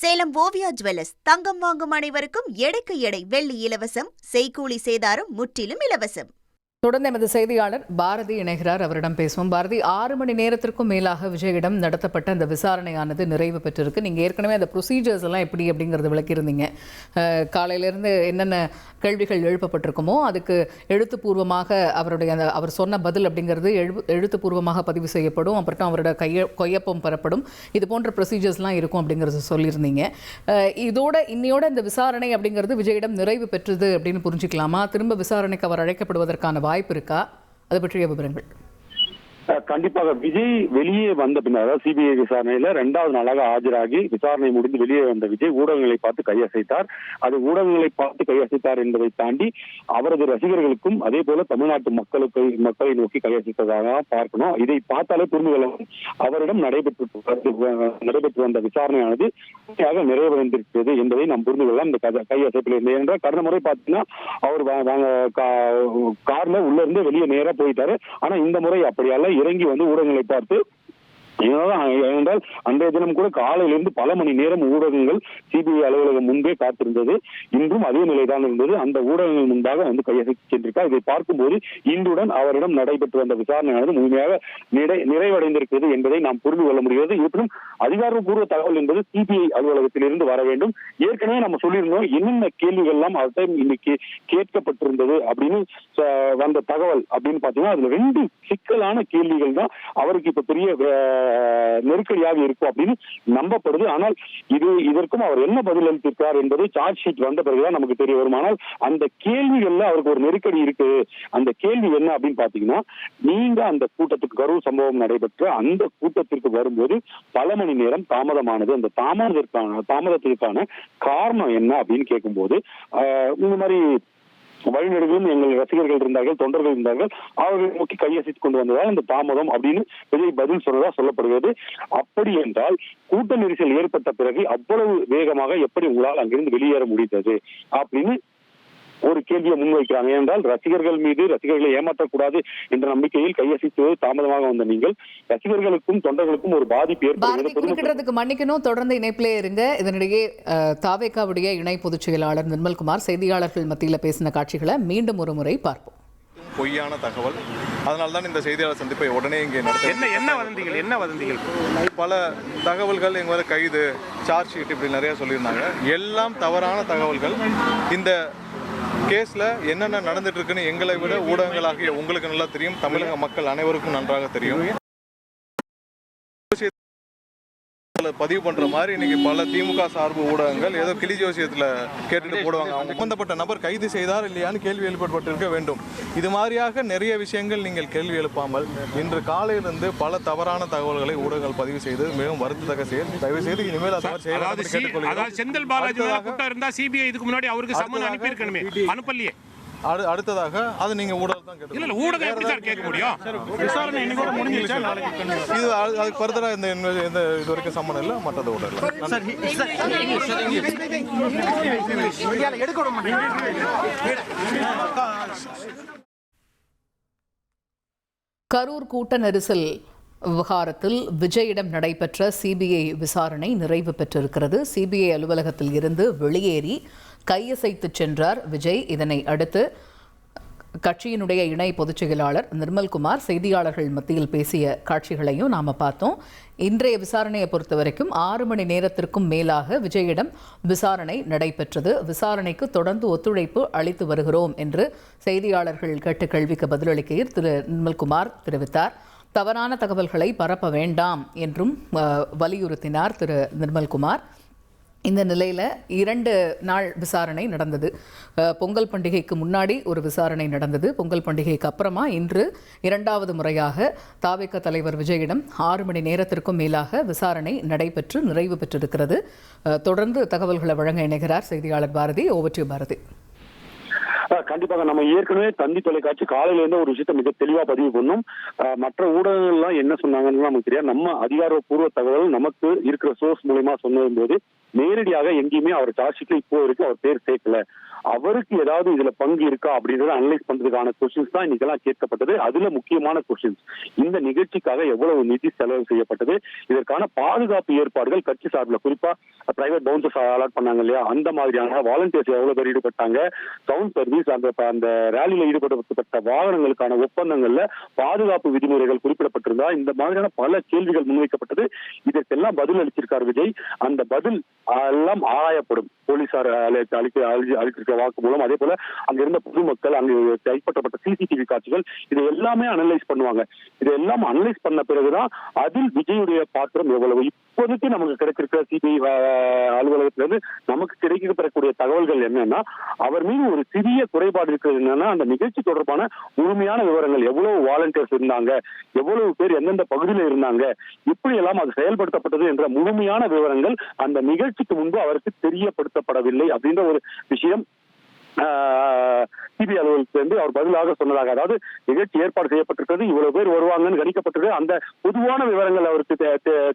Salem Oviya jewellers தங்கம் வாங்கும் அனைவருக்கும் எடைக்கு எடை வெள்ளி இலவசம், செய்கூலி சேதாரம் முற்றிலும் இலவசம். தொடர்ந்து எமது செய்தியாளர் பாரதி இணைகிறார். அவரிடம் பேசுவோம். பாரதி, 6 மணி நேரத்திற்கும் மேலாக விஜயிடம் நடத்தப்பட்ட அந்த விசாரணையானது நிறைவு பெற்றிருக்கு. நீங்கள் ஏற்கனவே அந்த ப்ரொசீஜர்ஸ் எல்லாம் எப்படி அப்படிங்கிறத விளக்கியிருந்தீங்க. காலையிலேருந்து என்னென்ன கேள்விகள் எழுப்பப்பட்டிருக்குமோ அதுக்கு எழுத்துப்பூர்வமாக அவர் சொன்ன பதில் அப்படிங்கிறது எழுத்துப்பூர்வமாக பதிவு செய்யப்படும். அப்புறம் அவரோட கையொப்பம் பெறப்படும். இது போன்ற ப்ரொசீஜர்ஸ்லாம் இருக்கும் அப்படிங்கிறது சொல்லியிருந்தீங்க. இன்னையோட இந்த விசாரணை அப்படிங்கிறது விஜயிடம் நிறைவு பெற்றது அப்படின்னு புரிஞ்சுக்கலாமா? திரும்ப விசாரணைக்கு அவர் அழைக்கப்படுவதற்கான வாய்ப்பு இருக்கா? அதை பற்றிய விவரங்கள். கண்டிப்பாக விஜய் வெளியே வந்த பின்னர், அதாவது சிபிஐ விசாரணையில 2வது நாளாக ஆஜராகி விசாரணை முடிந்து வெளியே வந்த விஜய் ஊடகங்களை பார்த்து கையசைத்தார். அது ஊடகங்களை பார்த்து கையசைத்தார் என்பதை தாண்டி அவரது ரசிகர்களுக்கும் அதே போல தமிழ்நாட்டு மக்களை நோக்கி கையசைத்ததாக பார்க்கணும். இதை பார்த்தாலே புரிந்து கொள்ளவும் அவரிடம் நடைபெற்று வந்த விசாரணையானது நிறைவடைந்திருக்கிறது என்பதை நாம் புரிந்து கொள்ளலாம். இந்த கையசைப்பில் இருந்து என்றால் கடந்த முறை பார்த்தீங்கன்னா அவர் கார்ல உள்ள இருந்து வெளியே நேரா போயிட்டாரு. ஆனா இந்த முறை அப்படி அல்ல, இறங்கி வந்து ஊடகங்களை பார்த்து, ஏனென்றால் அன்றைய தினம் கூட காலையிலிருந்து பல மணி நேரம் ஊடகங்கள் சிபிஐ அலுவலகம் முன்பே காத்திருந்தது. இன்றும் அதே நிலைதான் இருந்தது. அந்த ஊடகங்கள் முன்பாக வந்து கையசைத்து சென்றிருக்கார். இதை பார்க்கும்போது இன்றுடன் அவரிடம் நடைபெற்று வந்த விசாரணையானது முழுமையாக நிறைவடைந்திருக்கிறது என்பதை நாம் புரிந்து கொள்ள முடிகிறது. இருப்பினும் அதிகாரப்பூர்வ தகவல் என்பது சிபிஐ அலுவலகத்திலிருந்து வர வேண்டும். ஏற்கனவே நம்ம சொல்லியிருந்தோம் என்னென்ன கேள்விகள் எல்லாம் இன்னைக்கு கேட்கப்பட்டிருந்தது அப்படின்னு வந்த தகவல் அப்படின்னு பாத்தீங்கன்னா அதுல 2 சிக்கலான கேள்விகள் தான் அவருக்கு இப்ப பெரிய நெருக்கடியாக இருக்கும் அப்படின்னு நம்பப்படுது. ஆனால் இதற்கும் அவர் என்ன பதில் அளித்திருக்கிறார் என்பது சார்ஜ் ஷீட் வந்த பிறகுதான் நமக்கு தெரிய வரும். ஆனால் அந்த கேள்விகள்ல அவருக்கு ஒரு நெருக்கடி இருக்கு. அந்த கேள்வி என்ன அப்படின்னு பாத்தீங்கன்னா, நீங்க அந்த கூட்டத்துக்கு கரூர் சம்பவம் நடைபெற்ற அந்த கூட்டத்திற்கு வரும்போது பல மணி நேரம் தாமதமானது, அந்த தாமதத்திற்கான காரணம் என்ன அப்படின்னு கேட்கும்போது, இந்த மாதிரி வழிநெடுகளும் எங்கள் ரசிகர்கள் இருந்தார்கள், தொண்டர்கள் இருந்தார்கள், அவர்களை நோக்கி கையசைத்துக் கொண்டு வந்ததால் அந்த தாமதம் அப்படின்னு விஜய் பதில் சொன்னதா சொல்லப்படுகிறது. அப்படி என்றால் கூட்ட நெரிசல் ஏற்பட்ட பிறகு அவ்வளவு வேகமாக எப்படி உங்களால் அங்கிருந்து வெளியேற முடிந்தது அப்படின்னு ஒரு கேள்வியை முன்வைக்கிறாங்க. ஏனென்றால் ரசிகர்களை ஏமாற்றக்கூடாது என்ற நம்பிக்கையில் கையசைத்து தாமதமாக வந்த நீங்கள் ரசிகர்களுக்கும் தொண்டர்களுக்கும் ஒரு பாதிப்பு ஏற்படுகிறது. மன்னிக்கணும், தொடர்ந்து இணைப்பிலே இருங்க. இதனிடையே தாவேகாவுடைய இணை பொதுச் செயலாளர் நிர்மல்குமார் செய்தியாளர்கள் மத்தியில் பேசின காட்சிகளை மீண்டும் ஒரு முறை பார்ப்போம். பொய்யான தகவல், அதனால்தான் இந்த செய்தியாளர் சந்திப்பை உடனே இங்கே என்ன வதந்திகள் பல தகவல்கள் எங்க கைது, சார்ஜ் ஷீட் இப்படி நிறைய சொல்லியிருந்தாங்க. எல்லாம் தவறான தகவல்கள். இந்த கேஸ்ல என்னென்ன நடந்துட்டு இருக்குன்னு எங்களை விட ஊடகங்களாகிய உங்களுக்கு நல்லா தெரியும், தமிழக மக்கள் அனைவருக்கும் நன்றாக தெரியும். பதிவு பண்ற மாதிரி இன்னைக்கு பல திமுக சார்பு ஊடகங்கள் ஏதோ கிளி ஜோசியத்துல கேட்டுட்டு போடுவாங்க. அவங்க சம்பந்தப்பட்ட நபர் கைது செய்தார் இல்லையான்னு கேள்வி எழுப்பப்பட்டிருக்க வேண்டும். இது மாதிரியாக நிறைய விஷயங்கள் நீங்கள் கேள்வி எழுப்பாமல் இன்று காலையிலிருந்து பல தவறான தகவல்களை ஊடகங்கள் பதிவு செய்து மிகவும் வருத்தத்தக்க செயல். தயவு செய்து இனிமேல் செந்தில் பாலாஜி கூட்டம் இருந்தா சிபிஐ இதுக்கு முன்னாடி அவருக்கு சம்மன் அனுப்பி இருக்கணுமே, அனுப்பலையே. அடுத்ததாக அது நீங்க ஊடகம் தான் கேட்கணும். இல்ல ஊடகம் எப்படி சார் கேட்க முடியும்? விசாரணை இன்னைக்கு முடிஞ்சிருச்சா நாளைக்கு இது அதுக்கு ஃபர்தரா இந்த இது வரைக்கும் சம்மன் இல்ல, மற்றது ஊடகம் கரூர் கூட்ட நெரிசல் விவகாரத்தில் விஜயிடம் நடைபெற்ற சிபிஐ விசாரணை நிறைவு பெற்றிருக்கிறது. சிபிஐ அலுவலகத்தில் இருந்து வெளியேறி கையசைத்து சென்றார் விஜய். இதனை அடுத்து கட்சியினுடைய இணை பொதுச் செயலாளர் நிர்மல்குமார் செய்தியாளர்கள் மத்தியில் பேசிய காட்சிகளையும் நாம் பார்த்தோம். இன்றைய விசாரணையை பொறுத்த வரைக்கும் 6 மணி நேரத்திற்கும் மேலாக விஜயிடம் விசாரணை நடைபெற்றது. விசாரணைக்கு தொடர்ந்து ஒத்துழைப்பு அளித்து வருகிறோம் என்று செய்தியாளர்கள் கேட்ட கேள்விக்கு பதிலளிக்கையில் திரு நிர்மல்குமார் தெரிவித்தார். தவறான தகவல்களை பரப்ப வேண்டாம் என்றும் வலியுறுத்தினார் திரு நிர்மல்குமார். இந்த நிலையில் 2 நாள் விசாரணை நடந்தது. பொங்கல் பண்டிகைக்கு முன்னாடி ஒரு விசாரணை நடந்தது. பொங்கல் பண்டிகைக்கு அப்புறமா இன்று 2வது முறையாக தாவேக தலைவர் விஜயிடம் 6 மணி நேரத்திற்கும் மேலாக விசாரணை நடைபெற்று நிறைவு பெற்றிருக்கிறது. தொடர்ந்து தகவல்களை வழங்க இணைகிறார் செய்தியாளர் பாரதி. Over to Bharathi. கண்டிப்பாக நம்ம ஏற்கனவே தந்தி தொலைக்காட்சி காலையில இருந்து ஒரு விஷயத்த மிக தெளிவா பதிவு பண்ணோம். மற்ற ஊடகங்கள் எல்லாம் என்ன சொன்னாங்கன்னு நமக்கு தெரியாது. நம்ம அதிகாரப்பூர்வ தகவல் நமக்கு இருக்கிற சோர்ஸ் மூலமா சொன்னதும் போது நேரடியாக எங்கேயுமே அவர் சார்ஜ் ஷீட்ல இப்போ வரைக்கும் அவர் பேர் சேர்க்கல. அவருக்கு ஏதாவது இதுல பங்கு இருக்கா அப்படின்றத அனலைஸ் பண்றதுக்கான கொஸ்டின்ஸ் தான் இன்னைக்கெல்லாம் கேட்கப்பட்டது. அதுல முக்கியமான கொஸ்டின்ஸ், இந்த நிகழ்ச்சிக்காக எவ்வளவு நிதி செலவு செய்யப்பட்டது, இதற்கான பாதுகாப்பு ஏற்பாடுகள் கட்சி சார்பில், குறிப்பா பிரைவேட் பவுன்சர்ஸ் அலாட் பண்ணாங்க இல்லையா, அந்த மாதிரியான வாலண்டியர்ஸ் எவ்வளவு பேர் ஈடுபட்டாங்க, சவுண்ட் சர்வீஸ், அந்த ரேலியில ஈடுபடுத்தப்பட்ட வாகனங்களுக்கான ஒப்பந்தங்கள்ல பாதுகாப்பு விதிமுறைகள் குறிப்பிடப்பட்டிருந்தா, இந்த மாதிரியான பல கேள்விகள் முன்வைக்கப்பட்டது. இதற்கெல்லாம் பதில் அளிச்சிருக்கார் விஜய். அந்த பதில் எல்லாம் ஆராயப்படும். போலீசார் அளித்திருக்கிற வாக்கு மூலம், அதே போல அங்க இருந்த பொதுமக்கள், அங்கு கைப்பற்றப்பட்ட சிசிடிவி காட்சிகள், இதை எல்லாமே அனலைஸ் பண்ணுவாங்க. இதெல்லாம் அனலைஸ் பண்ண பிறகுதான் அதில் விஜயுடைய பாத்திரம் எவ்வளவு. இப்போதைக்கு நமக்கு கிடைச்சிருக்கிற சிபிஐ அலுவலகத்திலிருந்து நமக்கு கிடைக்கப்பெறக்கூடிய தகவல்கள் என்னன்னா, அவர் மீது ஒரு சிறிய குறைபாடு இருக்கிறது. என்னன்னா, அந்த நிகழ்ச்சி தொடர்பான முழுமையான விவரங்கள், எவ்வளவு வாலண்டியர்ஸ் இருந்தாங்க, எவ்வளவு பேர் எந்தெந்த பகுதியில் இருந்தாங்க, இப்படி எல்லாம் அது செயல்படுத்தப்பட்டது என்ற முழுமையான விவரங்கள் அந்த நிகழ்ச்சிக்கு முன்பு அவருக்கு தெரியப்படுத்தப்படவில்லை அப்படின்ற ஒரு விஷயம் சிபிஐ அலுவலகத்திலிருந்து அவர் பதிலாக சொன்னதாக. அதாவது நிகழ்ச்சி ஏற்பாடு செய்யப்பட்டிருக்கிறது, இவ்வளவு பேர் வருவாங்கன்னு கணிக்கப்பட்டிருக்கு. அந்த பொதுவான விவரங்கள் அவருக்கு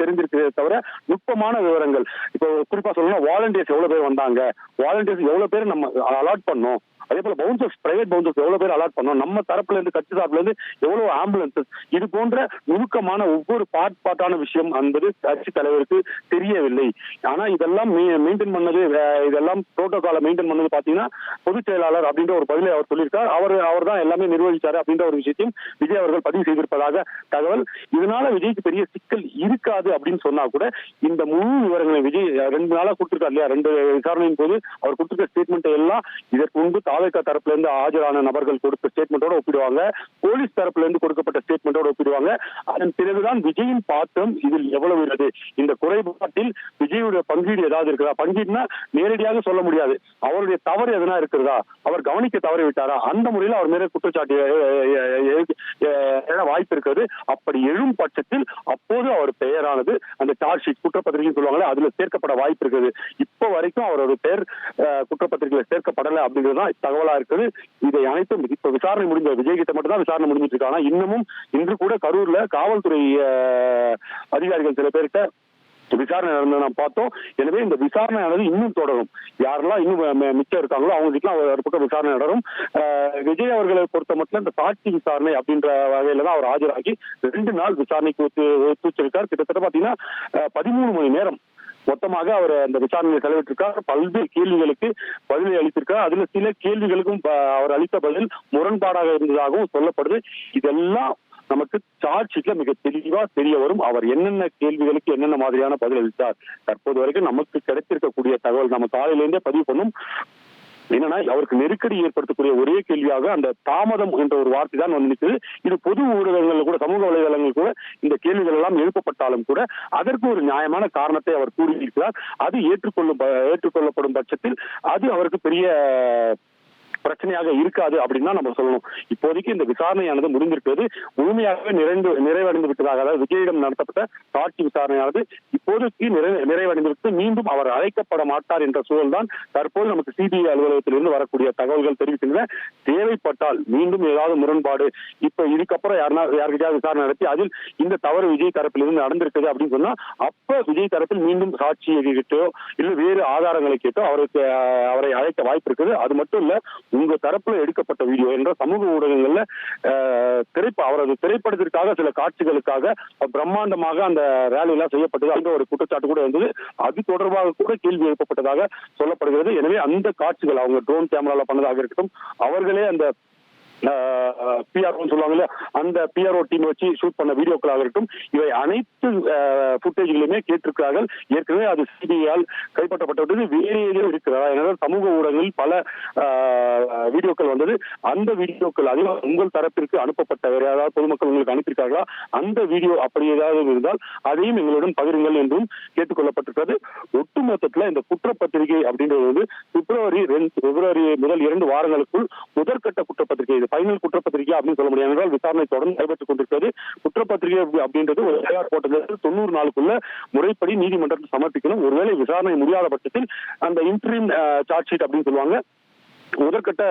தெரிஞ்சிருக்கிறதே தவிர நுட்பமான விவரங்கள், இப்போ குறிப்பா சொல்லணும்னா வாலண்டியர்ஸ் எவ்வளவு பேர் வந்தாங்க, வாலண்டியர்ஸ் எவ்வளவு பேர் நம்ம அலாட் பண்ணோம், அதே போல பவுன்சர்ஸ், பிரைவேட் பவுன்சர்ஸ் எவ்வளவு பேர் அலாட் பண்ணோம், நம்ம தரப்புல இருந்து கட்சி சார்பில இருந்து எவ்வளவு ஆம்புலன்சஸ், இது போன்ற நுணுக்கமான ஒவ்வொரு பாட்டான விஷயம் என்பது கட்சி தலைவருக்கு தெரியவில்லை. ஆனா இதெல்லாம் மெயின்டைன் பண்ணது, இதெல்லாம் புரோட்டோகாலை மெயின்டைன் பண்ணது பாத்தீங்கன்னா பொதுச் செயலாளர் அப்படின்ற ஒரு பதிலை அவர் சொல்லியிருக்கார். அவர் தான் எல்லாமே நிர்வகிச்சாரு அப்படின்ற ஒரு விஷயத்தையும் விஜய் அவர்கள் பதிவு செய்திருப்பதாக தகவல். இதனால விஜய்க்கு பெரிய சிக்கல் இருக்காது அப்படின்னு சொன்னா கூட, இந்த முழு விவரங்களை விஜய் 2 நாளா கொடுத்திருக்காரு இல்லையா, 2 விசாரணையின் போது அவர் கொடுத்திருக்க ஸ்டேட்மெண்ட் எல்லாம் இதற்கு முன்பு தாவேகா தரப்புல இருந்து ஆஜரான நபர்கள் கொடுத்த ஸ்டேட்மெண்டோட ஒப்பிடுவாங்க, போலீஸ் தரப்புல இருந்து கொடுக்கப்பட்ட ஸ்டேட்மெண்டோட ஒப்பிடுவாங்க. அதன் பிறகுதான் விஜயின் பாத்திரம் இதில் எவ்வளவு உள்ளது, இந்த குறைபாட்டில் விஜயுடைய பங்கீடு ஏதாவது இருக்கிறதா, பங்கீடுனா நேரடியாக சொல்ல முடியாது, அவருடைய தவறு எதனா இருக்கிறதா, அவர் கவனிக்க தவறி விட்டாரா, அந்த முறையில் அவர் மேலே குற்றச்சாட்டு வாய்ப்பு இருக்கிறது. அப்படி எழும் பட்சத்தில் அப்போது அவர் பெயரானது அந்த சார்ஜ் ஷீட் குற்றப்பத்திரிகை சொல்லுவாங்களே அதுல சேர்க்கப்பட வாய்ப்பு இருக்குது. இப்ப வரைக்கும் அவருடைய பெயர் குற்றப்பத்திரிகையில சேர்க்கப்படலை அப்படிங்கிறதுதான் தகவலா இருக்குது. இதை அனைத்தும் இப்ப விசாரணை முடிஞ்ச விஜய் கிட்ட மட்டும் தான் விசாரணை முடிஞ்சிட்டு இருக்காங்க. இன்னமும் இன்று கூட கரூர்ல காவல்துறை அதிகாரிகள் சில பேர்கிட்ட விசாரணை நடந்து நாம் பார்த்தோம். எனவே இந்த விசாரணையானது இன்னும் தொடரும். யாரெல்லாம் இன்னும் மிச்சம் இருக்காங்களோ அவங்க கிட்ட ஒரு பக்கம் விசாரணை நடரும். விஜய் அவர்களை பொறுத்த மட்டும் இந்த சாட்சி விசாரணை அப்படின்ற வகையில தான் அவர் ஆஜராகி 2 நாள் விசாரணைக்கு ஒத்துழைச்சிருக்கார். கிட்டத்தட்ட பாத்தீங்கன்னா 13 மணி நேரம் மொத்தமாக அவர் அந்த விசாரணையை செலவிட்டிருக்கார். பல்வேறு கேள்விகளுக்கு பதிலை அளித்திருக்கார். அதுல சில கேள்விகளுக்கும் அவர் அளித்த பதில் முரண்பாடாக இருந்ததாகவும் சொல்லப்படுது. இதெல்லாம் நமக்கு சார்ஜ் ஷீட்ல மிக தெளிவா தெரிய வரும். அவர் என்னென்ன கேள்விகளுக்கு என்னென்ன மாதிரியான பதில் அளித்தார். தற்போது வரைக்கும் நமக்கு கிடைத்திருக்கக்கூடிய தகவல் நம்ம காலையிலேருந்தே பதிவு பண்ணும். என்னன்னா, அவருக்கு நெருக்கடி ஏற்படுத்தக்கூடிய ஒரே கேள்வியாக அந்த தாமதம் என்ற ஒரு வார்த்தை தான் வந்து நிற்குது. இது பொது ஊடகங்கள் கூட, சமூக வலைதளங்கள் கூட இந்த கேள்விகள் எல்லாம் எழுப்பப்பட்டாலும் கூட அதற்கு ஒரு நியாயமான காரணத்தை அவர் கூறியிருக்கிறார். அது ஏற்றுக்கொள்ளப்படும் பட்சத்தில் அது அவருக்கு பெரிய பிரச்சனையாக இருக்காது அப்படின்னு தான் நம்ம சொல்லணும். இப்போதைக்கு இந்த விசாரணையானது முடிந்திருக்கிறது, முழுமையாகவே நிறைவடைந்து விட்டதாக, அதாவது விஜயிடம் நடத்தப்பட்ட சாட்சி விசாரணையானது இப்போதைக்கு நிறைவடைந்து விட்டு மீண்டும் அவர் அழைக்கப்பட மாட்டார் என்ற சூழல் தான் தற்போது நமக்கு சிபிஐ அலுவலகத்திலிருந்து வரக்கூடிய தகவல்கள் தெரிவிக்கின்றன. தேவைப்பட்டால் மீண்டும் ஏதாவது முரண்பாடு, இப்ப இதுக்கப்புறம் யாருக்கிட்டையாவது விசாரணை நடத்தி அதில் இந்த தவறு விஜய் தரப்பிலிருந்து நடந்திருக்குது அப்படின்னு சொன்னா அப்ப விஜய் தரப்பில் மீண்டும் சாட்சியை கேட்டோ இல்ல வேறு ஆதாரங்களை கேட்டோ அவரை அழைக்க வாய்ப்பு இருக்குது. அது மட்டும் இல்ல, உங்க தரப்புல எடுக்கப்பட்ட வீடியோ என்ற சமூக ஊடகங்கள்ல அவரது திரைப்படத்திற்காக சில காட்சிகளுக்காக பிரம்மாண்டமாக அந்த ரேலி எல்லாம் செய்யப்பட்டது அந்த ஒரு குற்றச்சாட்டு கூட இருந்தது. அது தொடர்பாக கூட கேள்வி எழுப்பப்பட்டதாக சொல்லப்படுகிறது. எனவே அந்த காட்சிகள் அவங்க ட்ரோன் கேமரால பண்ணதாக இருக்கட்டும், அவர்களே அந்த பிஆர்ஓன்னு சொல்லுவாங்க இல்லையா, அந்த பிஆர்ஓ டீம் வச்சு ஷூட் பண்ண வீடியோக்களாக இருக்கட்டும், இவை அனைத்து ஃபுட்டேஜ்களுமே கேட்டிருக்கிறார்கள். ஏற்கனவே அது சிபிஐயால் கைப்பற்றப்பட்டது. வேறு ஏதோ இருக்கிறதா என சமூக ஊடகங்களில் பல வீடியோக்கள் வந்தது. அந்த வீடியோக்கள் அதில் உங்கள் தரப்பிற்கு அனுப்பப்பட்ட வேற ஏதாவது பொதுமக்கள் உங்களுக்கு அனுப்பியிருக்கார்களா, அந்த வீடியோ அப்படி ஏதாவது இருந்தால் அதையும் எங்களுடன் பகிருங்கள் என்றும் கேட்டுக்கொள்ளப்பட்டிருக்கிறது. ஒட்டுமொத்தத்தில் இந்த குற்றப்பத்திரிகை அப்படின்றது வந்து பிப்ரவரி முதல் 2 வாரங்களுக்குள் முதற்கட்ட குற்றப்பத்திரிகை, ஃபைனல் குற்றப்பத்திரிகை அப்படின்னு சொல்ல முடியாது என்றால் விசாரணை தொடர்ந்து நடைபெற்றுக் கொண்டிருக்கிறது. குற்றப்பத்திரிகை அப்படின்றது ஒரு போட்டதிலிருந்து 90 நாளுக்குள்ள முறைப்படி நீதிமன்றத்தில் சமர்ப்பிக்கணும். ஒருவேளை விசாரணை முடியாத பட்சத்தில் அந்த இன்டரிம் சார்ஜ் ஷீட் அப்படின்னு சொல்லுவாங்க, முதற்கட்ட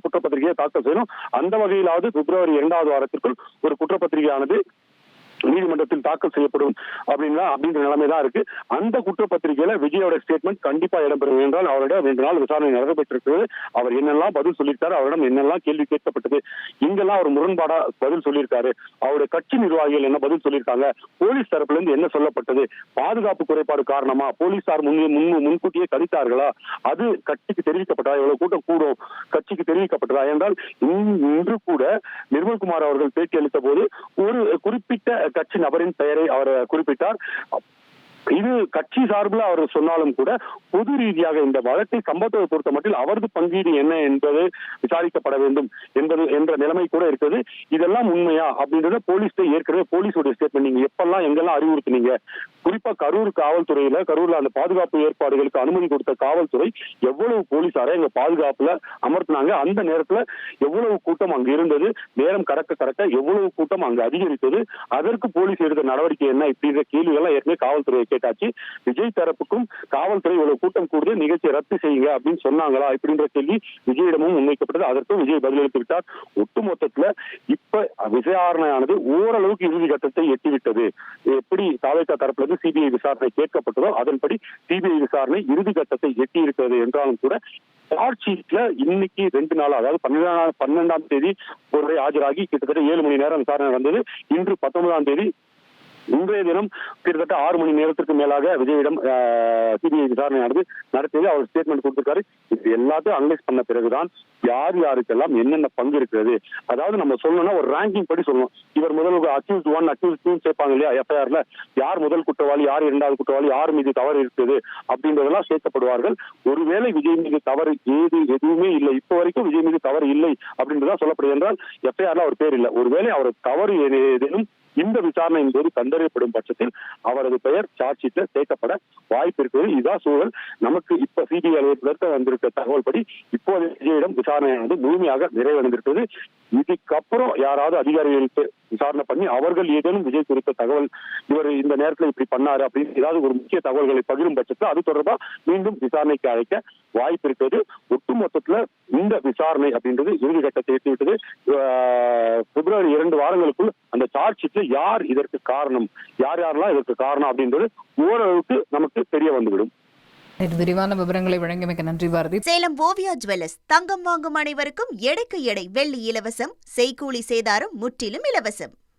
குற்றப்பத்திரிகையை தாக்கல் செய்யணும். அந்த வகையிலாவது பிப்ரவரி 2வது வாரத்திற்குள் ஒரு குற்றப்பத்திரிகையானது நீதிமன்றத்தில் தாக்கல் செய்யப்படும் அப்படின்ற நிலைமை தான் இருக்கு. அந்த குற்றப்பத்திரிகையில விஜயோட ஸ்டேட்மெண்ட் கண்டிப்பா இடம்பெறும் என்றால் அவரிடம் 2 நாள் விசாரணை நடைபெற்றிருக்கிறது. அவர் என்னெல்லாம் பதில் சொல்லியிருக்காரு, அவரிடம் என்னெல்லாம் கேள்வி கேட்கப்பட்டது, இங்கெல்லாம் அவர் முரண்பாடா பதில் சொல்லியிருக்காரு, அவருடைய கட்சி நிர்வாகிகள் என்ன பதில் சொல்லியிருக்காங்க, போலீஸ் தரப்புல இருந்து என்ன சொல்லப்பட்டது, பாதுகாப்பு குறைபாடு காரணமா போலீசார் முன்கூட்டியே கணித்தார்களா, அது கட்சிக்கு தெரிவிக்கப்பட்டதா, இவ்வளவு கூட்டம் கூடும் கட்சிக்கு தெரிவிக்கப்பட்டதா என்றால் இன்று கூட நிர்மல்குமார் அவர்கள் பேட்டி அளித்த போது ஒரு குறிப்பிட்ட கட்சி நபரின் பெயரை அவர் குறிப்பிட்டார். இது கட்சி சார்பில் அவர் சொன்னாலும் கூட பொது ரீதியாக இந்த வழக்கை சம்பவத்தை பொறுத்த மட்டும் அவரது பங்கீடு என்ன என்பது விசாரிக்கப்பட வேண்டும் என்ற நிலைமை கூட இருக்குது. இதெல்லாம் உண்மையா அப்படின்றத போலீஸ் ஏற்கனவே போலீஸோட ஸ்டேட்மெண்ட் நீங்க எப்பெல்லாம் எங்கெல்லாம் அறிவுறுத்தினீங்க, குறிப்பா கரூர் காவல்துறையில கரூர்ல அந்த பாதுகாப்பு ஏற்பாடுகளுக்கு அனுமதி கொடுத்த காவல்துறை எவ்வளவு போலீசாரை எங்க பாதுகாப்புல அமர்த்தினாங்க, அந்த நேரத்துல எவ்வளவு கூட்டம் அங்கு இருந்தது, நேரம் கடக்க எவ்வளவு கூட்டம் அங்கு அதிகரித்தது, அதற்கு போலீஸ் எடுத்த நடவடிக்கை என்ன, இப்படின்ற கேள்விகள்லாம் ஏற்கனவே காவல்துறையை கேட்டாச்சு. விஜய் தரப்புக்கும் காவல்துறை இவ்வளவு கூட்டம் கூடுது, நிகழ்ச்சியை ரத்து செய்யுங்க அப்படின்னு சொன்னாங்களா இப்படின்ற கேள்வி விஜயிடமும் முன்வைக்கப்பட்டது. அதற்கும் விஜய் பதிலளித்து விட்டார். ஒட்டுமொத்தத்துல இப்ப விசாரணையானது ஓரளவுக்கு இறுதி கட்டத்தை எட்டிவிட்டது. எப்படி தாவேகா தரப்புல இருந்து சிபிஐ விசாரணை கேட்கப்பட்டதோ அதன்படி சிபிஐ விசாரணை இறுதி கட்டத்தை எட்டி இருக்கிறது என்றாலும் கூட சார்ஜ் ஷீட்ல இன்னைக்கு 2 நாள், அதாவது 12ஆம் தேதி ஒரு ஆஜராகி கிட்டத்தட்ட 7 மணி நேரம் விசாரணை நடந்தது. இன்று 19ஆம் தேதி இன்றைய தினம் கிட்டத்தட்ட 6 மணி நேரத்திற்கு மேலாக விஜயிடம் சிபிஐ விசாரணையானது நடத்தியது. அவர் ஸ்டேட்மெண்ட் கொடுத்திருக்காரு. இது எல்லாத்தையும் அனலைஸ் பண்ண பிறகுதான் யார் யாருக்கெல்லாம் என்னென்ன பங்கு இருக்கிறது, அதாவது நம்ம சொல்லணும்னா ஒரு ரேங்கிங் படி சொல்லணும். இவர் முதல் அக்யூஸ்ட் 1 அக்யூஸ்ட் 2 சேர்ப்பாங்க இல்லையா எஃப்ஐஆர்ல, யார் முதல் குற்றவாளி, யார் 2வது குற்றவாளி, யார் மீது தவறு இருக்குது அப்படின்றதெல்லாம் சேர்க்கப்படுவார்கள். ஒருவேளை விஜய் மீது தவறு எதுவுமே இல்லை, இப்ப வரைக்கும் விஜய் மீது தவறு இல்லை அப்படின்றதான் சொல்லப்படுது என்றால் எஃப்ஐஆர்ல அவர் பேர் இல்லை. ஒருவேளை அவர் தவறு ஏதேனும் இந்த விசாரணையின் போது கண்டறியப்படும் பட்சத்தில் அவரது பெயர் சார்ஜ் ஷீட்ல சேர்க்கப்பட வாய்ப்பு இருக்கிறது. இதுதான் சூழல். நமக்கு இப்ப சிபிஐ அலுவலகத்திற்கு வந்திருக்க தகவல் படி இப்போது விஜயிடம் விசாரணையானது முழுமையாக நிறைவடைந்திருக்கிறது. இதுக்கப்புறம் யாராவது அதிகாரிகளுக்கு விசாரணை பண்ணி அவர்கள் ஏதேனும் விஜய் குறித்த தகவல், இவர் இந்த நேரத்தில் இப்படி பண்ணாரு அப்படின்னு ஏதாவது ஒரு முக்கிய தகவல்களை பகிரும் பட்சத்தில் அது தொடர்பா மீண்டும் விசாரணைக்கு அழைக்க வாய்ப்பு இருக்கிறது. ஒட்டுமொத்தத்துல இந்த விசாரணை அப்படின்றது இறுதி கட்டத்தை எட்டிவிட்டது. பிப்ரவரி 2 வாரங்களுக்குள் அந்த சார்ஜ் ஷீட்ல யார் இதற்கு காரணம், யாரெல்லாம் இதற்கு காரணம் அப்படின்றது ஓரளவுக்கு நமக்கு தெரிய வந்துவிடும். விரிவான விவரங்களை வழங்கியமைக்கு நன்றி பாரதி. சேலம் ஓவியா ஜுவல்லர்ஸ் தங்கம் வாங்கும் அனைவருக்கும் எடைக்கு எடை வெள்ளி இலவசம், செய்கூலி சேதாரம் முற்றிலும் இலவசம்.